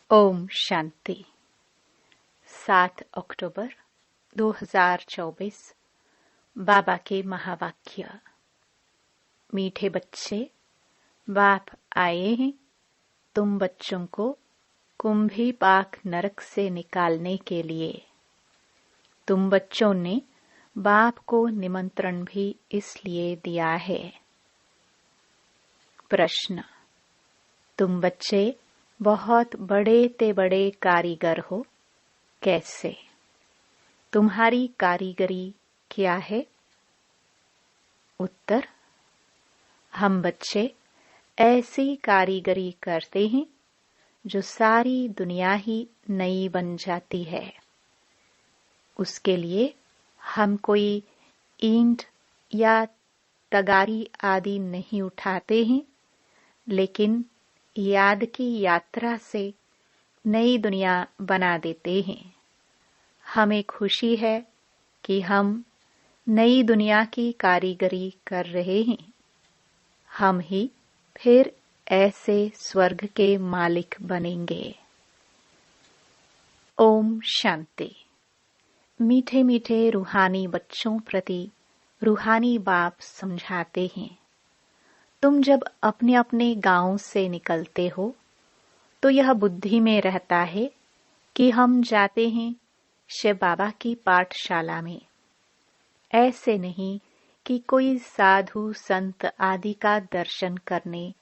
ओम शांति। 7 अक्टूबर 2024। बाबा के महावाक्य। मीठे बच्चे, बाप आए हैं तुम बच्चों को कुंभी पाक नरक से निकालने के लिए। तुम बच्चों ने बाप को निमंत्रण भी इसलिए दिया है। प्रश्न। तुम बच्चे बहुत बड़े ते बड़े कारीगर हो, कैसे? तुम्हारी कारीगरी क्या है? उत्तर। हम बच्चे ऐसी कारीगरी करते हैं जो सारी दुनिया ही नई बन जाती है। उसके लिए हम कोई ईंट या तगारी आदि नहीं उठाते हैं, लेकिन याद की यात्रा से नई दुनिया बना देते हैं। हमें खुशी है कि हम नई दुनिया की कारीगरी कर रहे हैं। हम ही फिर ऐसे स्वर्ग के मालिक बनेंगे। ओम शांति। मीठे मीठे रूहानी बच्चों प्रति रूहानी बाप समझाते हैं, तुम जब अपने अपने गांव से निकलते हो तो यह बुद्धि में रहता है कि हम जाते हैं शिव बाबा की पाठशाला में। ऐसे नहीं कि कोई साधु संत आदि का दर्शन करने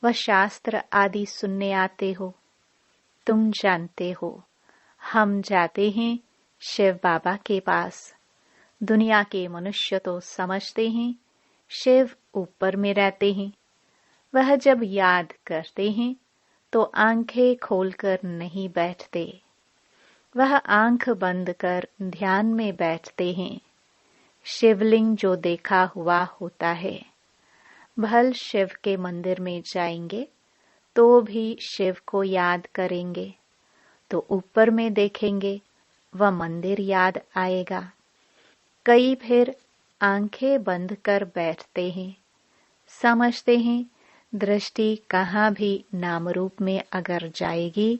व शास्त्र आदि सुनने आते हो। तुम जानते हो हम जाते हैं शिव बाबा के पास। दुनिया के मनुष्य तो समझते हैं शिव ऊपर में रहते हैं। वह जब याद करते हैं तो आंखें खोलकर नहीं बैठते, वह आंख बंद कर ध्यान में बैठते हैं। शिवलिंग जो देखा हुआ होता है, भल शिव के मंदिर में जाएंगे तो भी शिव को याद करेंगे तो ऊपर में देखेंगे वह मंदिर याद आएगा। कई फिर आंखें बंद कर बैठते हैं, समझते हैं दृष्टि कहाँ भी नाम रूप में अगर जाएगी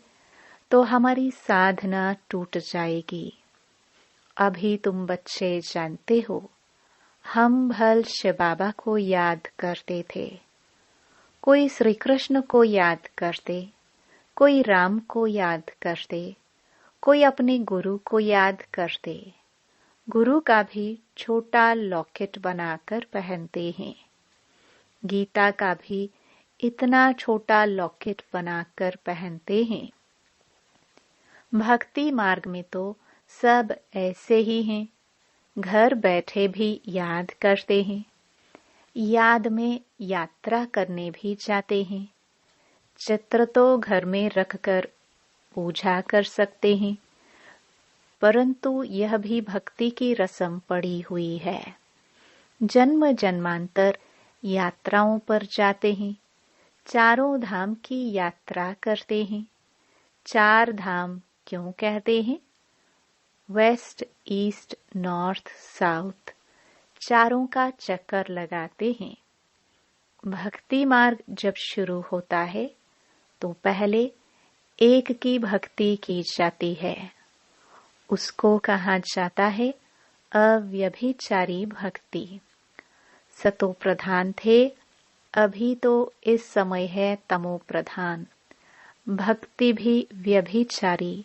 तो हमारी साधना टूट जाएगी। अभी तुम बच्चे जानते हो हम भल शिव बाबा को याद करते थे। कोई श्री कृष्ण को याद करते, कोई राम को याद करते, कोई अपने गुरु को याद करते। गुरु का भी छोटा लॉकेट बनाकर पहनते हैं। गीता का भी इतना छोटा लॉकेट बनाकर पहनते हैं। भक्ति मार्ग में तो सब ऐसे ही हैं। घर बैठे भी याद करते हैं, याद में यात्रा करने भी जाते हैं। चित्र तो घर में रखकर पूजा कर सकते हैं, परंतु यह भी भक्ति की रस्म पड़ी हुई है। जन्म जन्मांतर यात्राओं पर जाते हैं, चारों धाम की यात्रा करते हैं। 4 धाम क्यों कहते हैं? वेस्ट, ईस्ट, नॉर्थ, साउथ, चारों का चक्कर लगाते हैं। भक्ति मार्ग जब शुरू होता है तो पहले एक की भक्ति की जाती है। उसको कहा जाता है अव्यभिचारी भक्ति। सतो प्रधान थे, अभी तो इस समय है तमो प्रधान। भक्ति भी व्यभिचारी,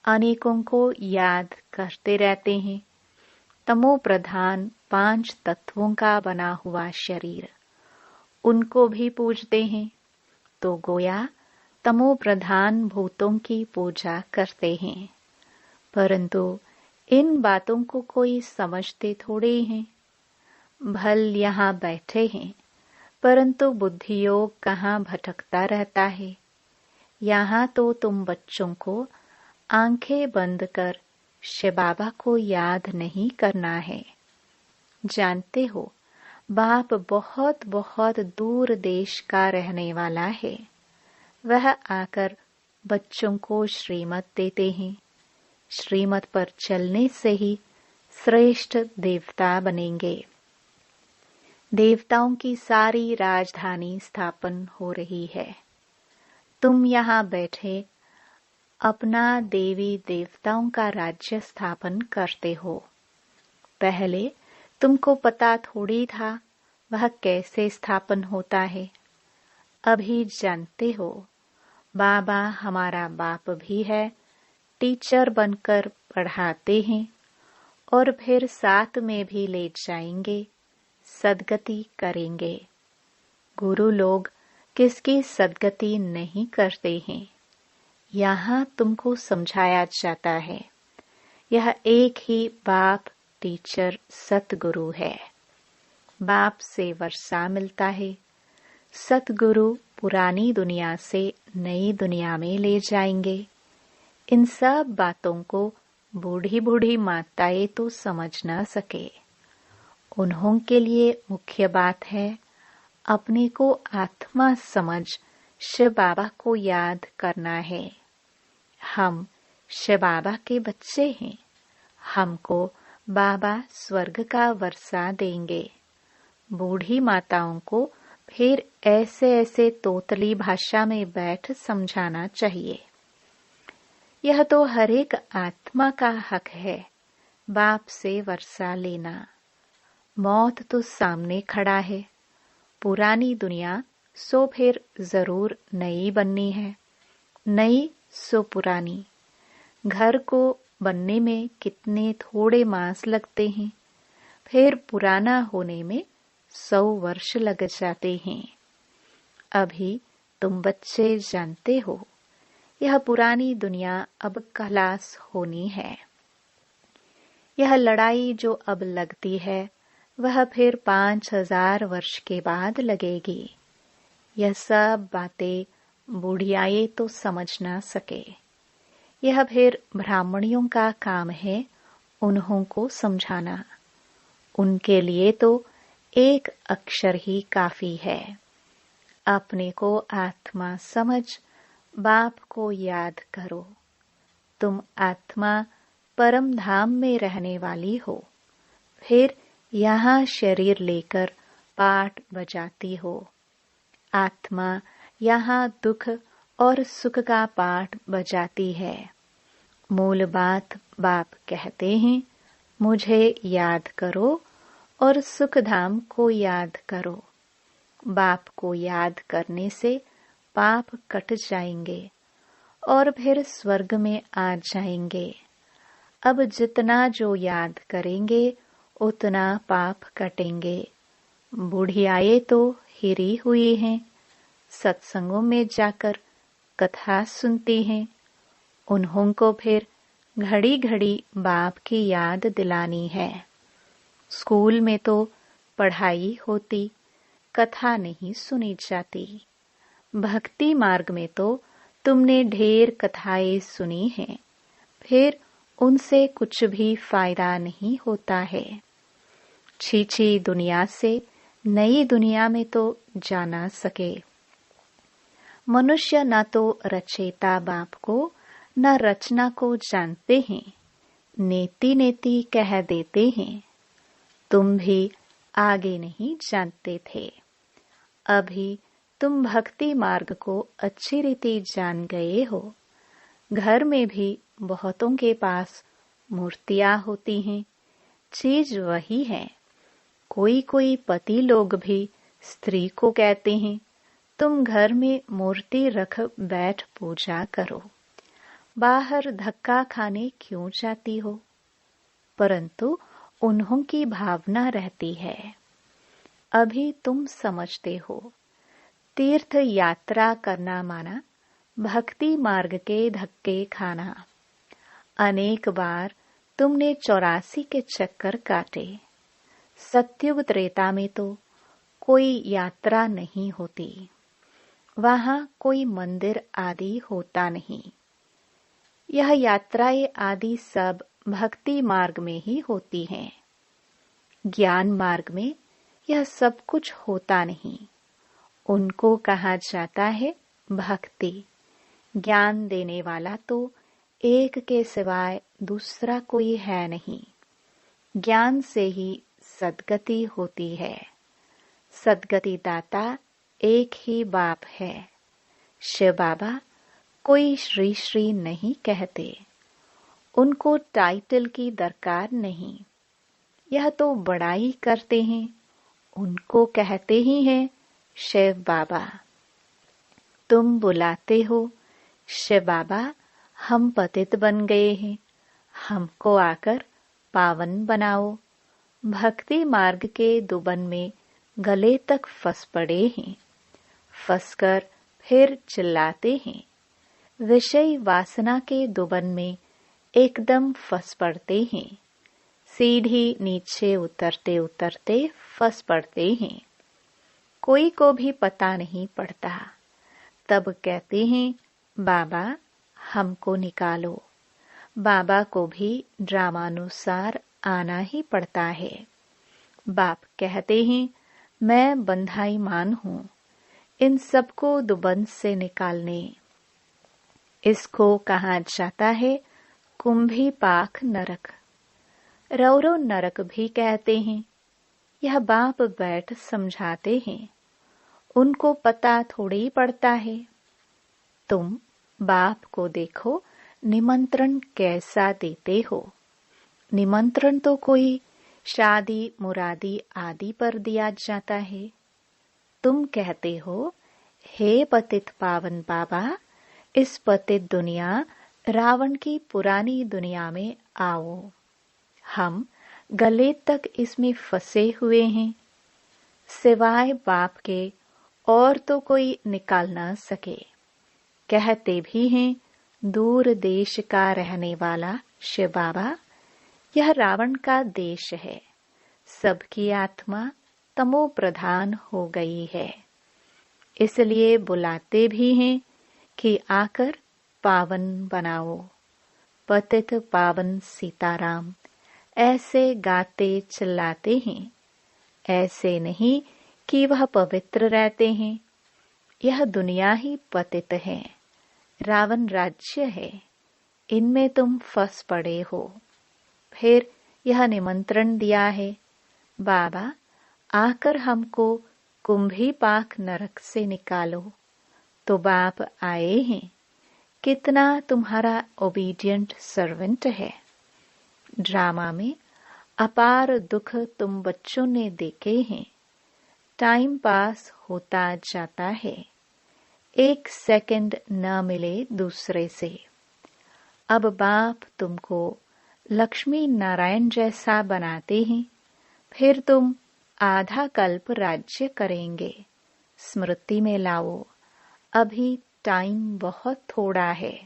अनेकों को याद करते रहते हैं। तमो प्रधान 5 तत्वों का बना हुआ शरीर, उनको भी पूजते हैं तो गोया तमो प्रधान भूतों की पूजा करते हैं। परंतु इन बातों को कोई समझते थोड़े हैं। भल यहाँ बैठे हैं, परंतु बुद्धि योग कहाँ भटकता रहता है। यहाँ तो तुम बच्चों को आंखें बंद कर शिव बाबा को याद नहीं करना है। जानते हो बाप बहुत बहुत दूर देश का रहने वाला है। वह आकर बच्चों को श्रीमत देते हैं। श्रीमत पर चलने से ही श्रेष्ठ देवता बनेंगे। देवताओं की सारी राजधानी स्थापन हो रही है। तुम यहाँ बैठे अपना देवी देवताओं का राज्य स्थापन करते हो। पहले तुमको पता थोड़ी था वह कैसे स्थापन होता है। अभी जानते हो। बाबा हमारा बाप भी है, टीचर बनकर पढ़ाते हैं और फिर साथ में भी ले जाएंगे, सद्गति करेंगे। गुरु लोग किसकी सद्गति नहीं करते हैं, यहाँ तुमको समझाया जाता है। यह एक ही बाप टीचर सतगुरु है। बाप से वर्षा मिलता है। सतगुरु पुरानी दुनिया से नई दुनिया में ले जाएंगे। इन सब बातों को बूढ़ी बूढ़ी माताएं तो समझ न सके। उन्हों के लिए मुख्य बात है अपने को आत्मा समझ शिव बाबा को याद करना है। हम शिव बाबा के बच्चे हैं। हमको बाबा स्वर्ग का वर्षा देंगे। बूढ़ी माताओं को फिर ऐसे ऐसे तोतली भाषा में बैठ समझाना चाहिए। यह तो हर एक आत्मा का हक है बाप से वर्षा लेना। मौत तो सामने खड़ा है। पुरानी दुनिया सो फिर जरूर नई बननी है, नई सो पुरानी। घर को बनने में कितने थोड़े मास लगते हैं, फिर पुराना होने में 100 वर्ष लग जाते हैं। अभी तुम बच्चे जानते हो यह पुरानी दुनिया अब खलास होनी है। यह लड़ाई जो अब लगती है वह फिर 5000 वर्ष के बाद लगेगी। यह सब बातें बुढ़ियाएं तो समझ ना सके। यह फिर ब्राह्मणियों का काम है उन्हों को समझाना। उनके लिए तो एक अक्षर ही काफी है। अपने को आत्मा समझ बाप को याद करो। तुम आत्मा परम धाम में रहने वाली हो। फिर यहाँ शरीर लेकर पाठ बजाती हो। आत्मा यहाँ दुख और सुख का पाठ बजाती है। मूल बात बाप कहते हैं, मुझे याद करो और सुख धाम को याद करो। बाप को याद करने से पाप कट जाएंगे और फिर स्वर्ग में आ जाएंगे। अब जितना जो याद करेंगे उतना पाप कटेंगे। बुढ़ियाएं तो हिरी हुई हैं, सत्संगों में जाकर कथा सुनती हैं। उन्हों को फिर घड़ी घड़ी बाप की याद दिलानी है। स्कूल में तो पढ़ाई होती, कथा नहीं सुनी जाती। भक्ति मार्ग में तो तुमने ढेर कथाएं सुनी हैं, फिर उनसे कुछ भी फायदा नहीं होता है। छी दुनिया से नई दुनिया में तो जाना सके। मनुष्य न तो रचयिता बाप को न रचना को जानते हैं, नेति नेति कह देते हैं। तुम भी आगे नहीं जानते थे। अभी तुम भक्ति मार्ग को अच्छी रीति जान गए हो। घर में भी बहुतों के पास मूर्तियां होती हैं, चीज वही है। कोई कोई पति लोग भी स्त्री को कहते हैं, तुम घर में मूर्ति रख बैठ पूजा करो, बाहर धक्का खाने क्यों जाती हो? परंतु उन्हों की भावना रहती है। अभी तुम समझते हो, तीर्थ यात्रा करना माना भक्ति मार्ग के धक्के खाना। अनेक बार तुमने 84 के चक्कर काटे। सत्युग त्रेता में तो कोई यात्रा नहीं होती, वहां कोई मंदिर आदि होता नहीं। यह यात्राएं आदि सब भक्ति मार्ग में ही होती हैं। ज्ञान मार्ग में यह सब कुछ होता नहीं। उनको कहा जाता है भक्ति। ज्ञान देने वाला तो एक के सिवाय दूसरा कोई है नहीं। ज्ञान से ही सद्गति होती है। सद्गति दाता एक ही बाप है। शिव बाबा कोई श्री श्री नहीं कहते, उनको टाइटल की दरकार नहीं। यह तो बड़ाई करते हैं, उनको कहते ही हैं शिव बाबा। तुम बुलाते हो शिव बाबा, हम पतित बन गए हैं, हमको आकर पावन बनाओ। भक्ति मार्ग के दुबन में गले तक फंस पड़े हैं, फंसकर फिर चिल्लाते हैं। विषय वासना के दुबन में एकदम फंस पड़ते हैं, सीढ़ी नीचे उतरते उतरते फंस पड़ते हैं। कोई को भी पता नहीं पड़ता, तब कहते हैं बाबा हमको निकालो। बाबा को भी ड्रामानुसार आना ही पड़ता है। बाप कहते हैं मैं बंधाई मान हूँ इन सबको दुबन से निकालने। इसको कहा जाता है कुंभी पाख नरक, रौरो नरक भी कहते हैं। यह बाप बैठ समझाते हैं, उनको पता थोड़ी पड़ता है। तुम बाप को देखो निमंत्रण कैसा देते हो। निमंत्रण तो कोई शादी मुरादी आदि पर दिया जाता है। तुम कहते हो हे पतित पावन बाबा, इस पतित दुनिया रावण की पुरानी दुनिया में आओ। हम गले तक इसमें फंसे हुए हैं, सिवाय बाप के और तो कोई निकाल न सके। कहते भी हैं दूर देश का रहने वाला शिव बाबा, यह रावण का देश है। सबकी आत्मा तमो प्रधान हो गई है, इसलिए बुलाते भी हैं कि आकर पावन बनाओ। पतित पावन सीताराम ऐसे गाते चिल्लाते हैं। ऐसे नहीं कि वह पवित्र रहते हैं। यह दुनिया ही पतित है, रावण राज्य है, इनमें तुम फंस पड़े हो। फिर यह निमंत्रण दिया है बाबा आकर हमको कुंभी पाक नरक से निकालो। तो बाप आए हैं, कितना तुम्हारा ओबीडियंट सर्वेंट है। ड्रामा में अपार दुख तुम बच्चों ने देखे हैं। टाइम पास होता जाता है, एक सेकंड न मिले दूसरे से। अब बाप तुमको लक्ष्मी नारायण जैसा बनाते हैं, फिर तुम आधा कल्प राज्य करेंगे। स्मृति में लाओ, अभी टाइम बहुत थोड़ा है।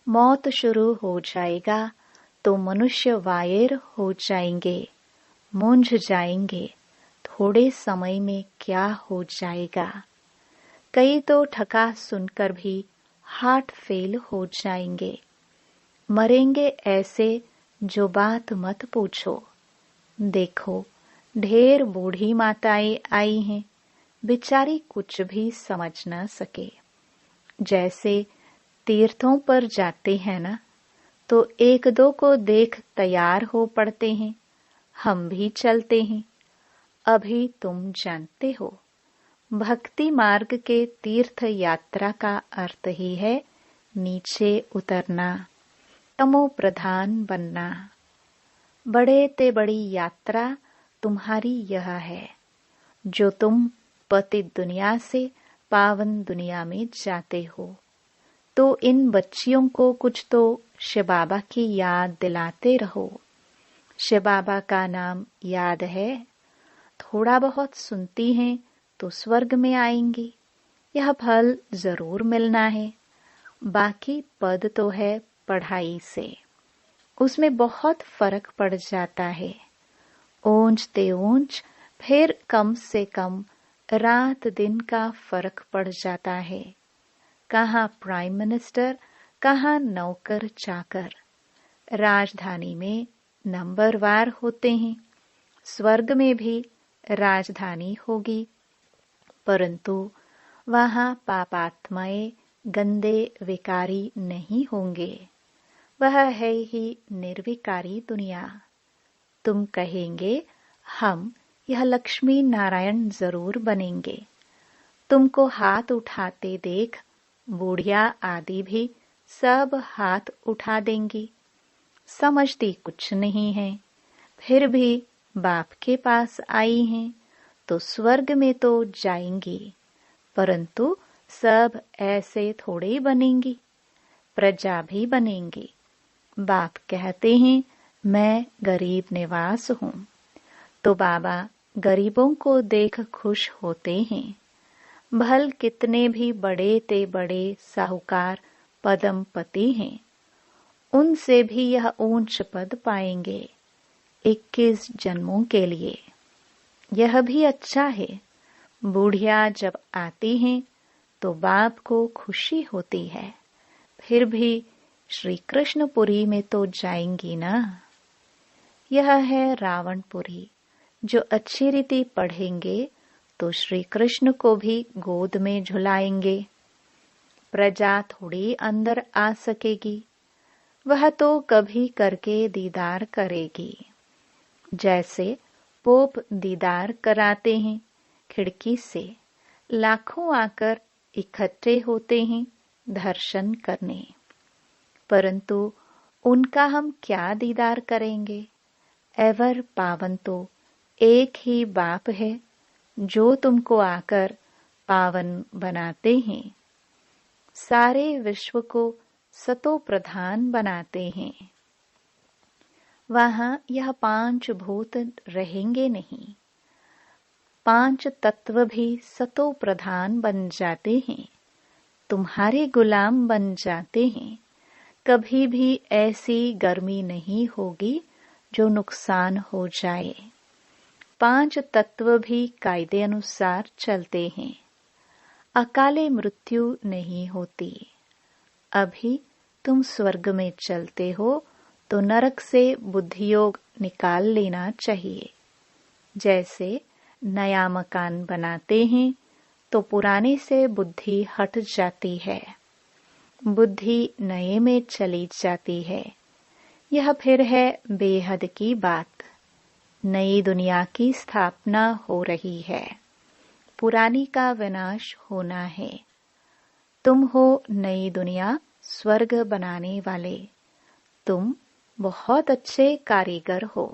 मौत शुरू हो जाएगा तो मनुष्य वायर हो जाएंगे, मूंझ जाएंगे। थोड़े समय में क्या हो जाएगा। कई तो ठका सुनकर भी हार्ट फेल हो जाएंगे। मरेंगे ऐसे जो बात मत पूछो। देखो ढेर बूढ़ी माताएं आई हैं, बेचारी कुछ भी समझ न सके। जैसे तीर्थों पर जाते हैं ना, तो एक दो को देख तैयार हो पड़ते हैं, हम भी चलते हैं। अभी तुम जानते हो भक्ति मार्ग के तीर्थ यात्रा का अर्थ ही है नीचे उतरना, तमो प्रधान बनना। बड़े ते बड़ी यात्रा तुम्हारी यह है, जो तुम पतित दुनिया से पावन दुनिया में जाते हो। तो इन बच्चियों को कुछ तो शिव बाबा की याद दिलाते रहो। शिव बाबा का नाम याद है, थोड़ा बहुत सुनती हैं तो स्वर्ग में आएंगी। यह फल जरूर मिलना है। बाकी पद तो है पढ़ाई से, उसमें बहुत फर्क पड़ जाता है। ऊंचते ऊंच फिर कम से कम रात दिन का फर्क पड़ जाता है। कहाँ प्राइम मिनिस्टर, कहाँ नौकर चाकर। राजधानी में नंबरवार होते हैं, स्वर्ग में भी राजधानी होगी, परंतु वहाँ पापात्माएं गंदे विकारी नहीं होंगे। वह है ही निर्विकारी दुनिया। तुम कहेंगे हम यह लक्ष्मी नारायण जरूर बनेंगे। तुमको हाथ उठाते देख बूढ़िया आदि भी सब हाथ उठा देंगी, समझती कुछ नहीं है, फिर भी बाप के पास आई हैं तो स्वर्ग में तो जाएंगी, परंतु सब ऐसे थोड़े ही बनेंगी, प्रजा भी बनेंगी। बाप कहते हैं मैं गरीब निवास हूँ, तो बाबा गरीबों को देख खुश होते हैं। भल कितने भी बड़े ते बड़े साहूकार पदमपति हैं, उनसे भी यह ऊंच पद पाएंगे 21 जन्मों के लिए। यह भी अच्छा है। बूढ़िया जब आती हैं तो बाप को खुशी होती है, फिर भी श्री कृष्णपुरी में तो जाएंगी ना। यह है रावणपुरी, जो अच्छी रीति पढ़ेंगे तो श्री कृष्ण को भी गोद में झुलाएंगे। प्रजा थोड़ी अंदर आ सकेगी, वह तो कभी करके दीदार करेगी। जैसे पोप दीदार कराते हैं खिड़की से, लाखों आकर इकट्ठे होते हैं दर्शन करने, परंतु उनका हम क्या दीदार करेंगे। एवर पावन तो एक ही बाप है, जो तुमको आकर पावन बनाते हैं, सारे विश्व को सतो प्रधान बनाते हैं। वहां यह 5 भूत रहेंगे नहीं, 5 तत्व भी सतो प्रधान बन जाते हैं, तुम्हारे गुलाम बन जाते हैं। कभी भी ऐसी गर्मी नहीं होगी जो नुकसान हो जाए। 5 तत्व भी कायदे अनुसार चलते हैं, अकाले मृत्यु नहीं होती। अभी तुम स्वर्ग में चलते हो तो नरक से बुद्धियोग निकाल लेना चाहिए। जैसे नया मकान बनाते हैं तो पुराने से बुद्धि हट जाती है, बुद्धि नए में चली जाती है। यह फिर है बेहद की बात। नई दुनिया की स्थापना हो रही है, पुरानी का विनाश होना है। तुम हो नई दुनिया स्वर्ग बनाने वाले। तुम बहुत अच्छे कारीगर हो,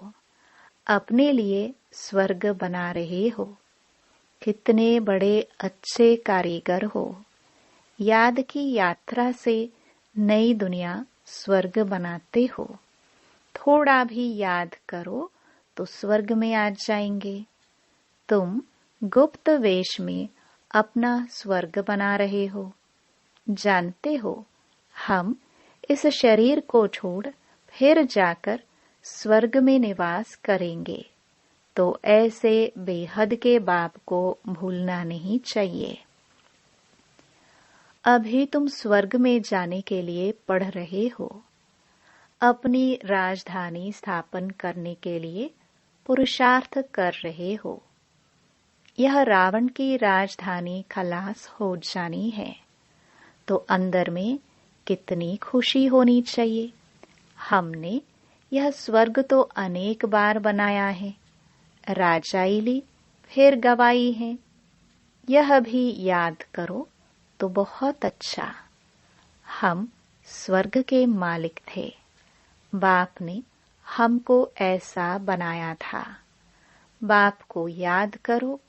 अपने लिए स्वर्ग बना रहे हो। कितने बड़े अच्छे कारीगर हो। याद की यात्रा से नई दुनिया स्वर्ग बनाते हो। थोड़ा भी याद करो तो स्वर्ग में आ जाएंगे। तुम गुप्त वेश में अपना स्वर्ग बना रहे हो। जानते हो हम इस शरीर को छोड़ फिर जाकर स्वर्ग में निवास करेंगे, तो ऐसे बेहद के बाप को भूलना नहीं चाहिए। अभी तुम स्वर्ग में जाने के लिए पढ़ रहे हो, अपनी राजधानी स्थापन करने के लिए पुरुषार्थ कर रहे हो। यह रावण की राजधानी खलास हो जानी है, तो अंदर में कितनी खुशी होनी चाहिए। हमने यह स्वर्ग तो अनेक बार बनाया है, राजाई ली फिर गवाई है। यह भी याद करो तो बहुत अच्छा। हम स्वर्ग के मालिक थे, बाप ने हमको ऐसा बनाया था। बाप को याद करो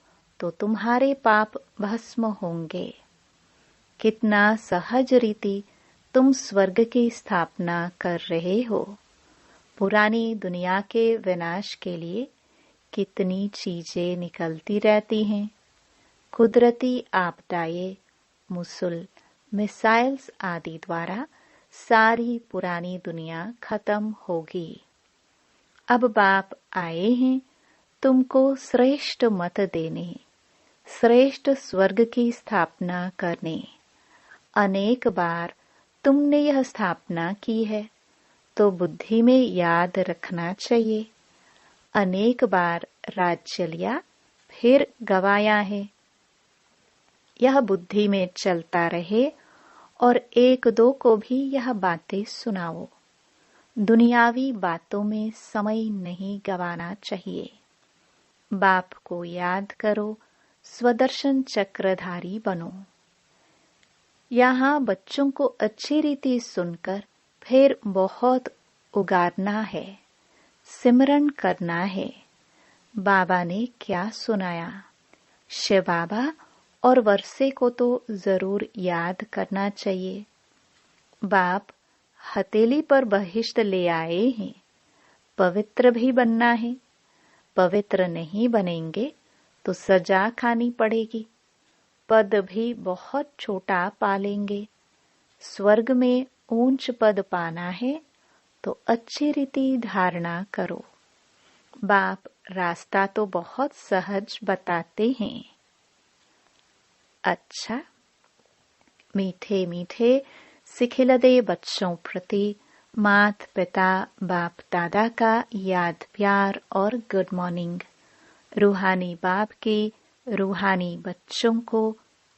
तो तुम्हारे पाप भस्म होंगे। कितना सहज रीति तुम स्वर्ग की स्थापना कर रहे हो। पुरानी दुनिया के विनाश के लिए कितनी चीजें निकलती रहती हैं। कुदरती आपदाएं, मुसल, मिसाइल्स आदि द्वारा सारी पुरानी दुनिया खत्म होगी। अब बाप आए हैं तुमको श्रेष्ठ मत देने, श्रेष्ठ स्वर्ग की स्थापना करने। अनेक बार तुमने यह स्थापना की है, तो बुद्धि में याद रखना चाहिए। अनेक बार राज्य लिया फिर गवाया है। यह बुद्धि में चलता रहे और एक दो को भी यह बातें सुनाओ। दुनियावी बातों में समय नहीं गवाना चाहिए। बाप को याद करो, स्वदर्शन चक्रधारी बनो। यहाँ बच्चों को अच्छी रीति सुनकर फिर बहुत उगारना है, सिमरन करना है। बाबा ने क्या सुनाया, शिव बाबा और वर्षे को तो जरूर याद करना चाहिए। बाप हथेली पर बहिष्ट ले आए हैं, पवित्र भी बनना है। पवित्र नहीं बनेंगे तो सजा खानी पड़ेगी, पद भी बहुत छोटा पालेंगे। स्वर्ग में ऊंच पद पाना है तो अच्छी रीति धारणा करो। बाप रास्ता तो बहुत सहज बताते हैं। अच्छा, मीठे मीठे सिखिलदे बच्चों प्रति माता पिता बाप दादा का याद प्यार और गुड मॉर्निंग। रूहानी बाप के रूहानी बच्चों को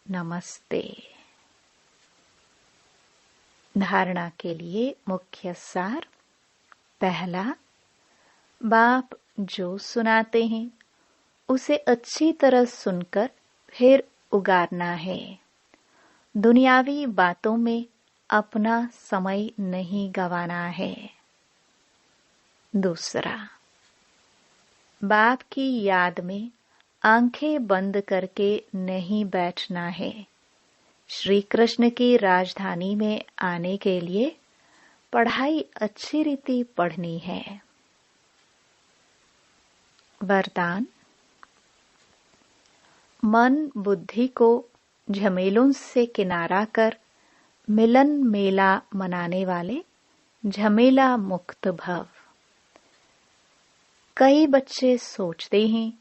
नमस्ते। धारणा के लिए मुख्य सार। पहला, बाप जो सुनाते हैं उसे अच्छी तरह सुनकर फिर उगारना है। दुनियावी बातों में अपना समय नहीं गंवाना है। दूसरा, बाप की याद में आंखें बंद करके नहीं बैठना है। श्री कृष्ण की राजधानी में आने के लिए पढ़ाई अच्छी रीति पढ़नी है। वरदान, मन बुद्धि को झमेलों से किनारा कर मिलन मेला मनाने वाले झमेला मुक्त भव। कई बच्चे सोचते हैं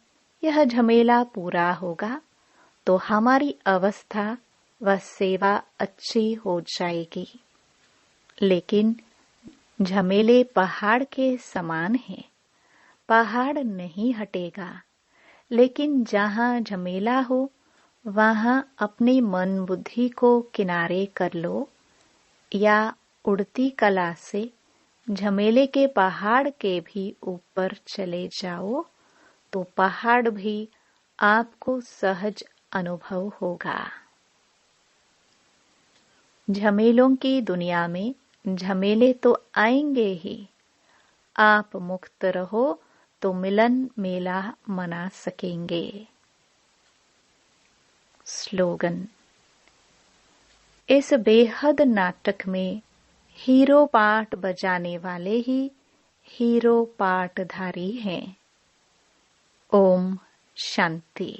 यह झमेला पूरा होगा तो हमारी अवस्था व सेवा अच्छी हो जाएगी, लेकिन झमेले पहाड़ के समान हैं। पहाड़ नहीं हटेगा, लेकिन जहाँ झमेला हो वहाँ अपनी मन बुद्धि को किनारे कर लो या उड़ती कला से झमेले के पहाड़ के भी ऊपर चले जाओ तो पहाड़ भी आपको सहज अनुभव होगा। झमेलों की दुनिया में झमेले तो आएंगे ही। आप मुक्त रहो तो मिलन मेला मना सकेंगे। स्लोगन, इस बेहद नाटक में हीरो पार्ट बजाने वाले ही हीरो पार्टधारी हैं। ओम शांति।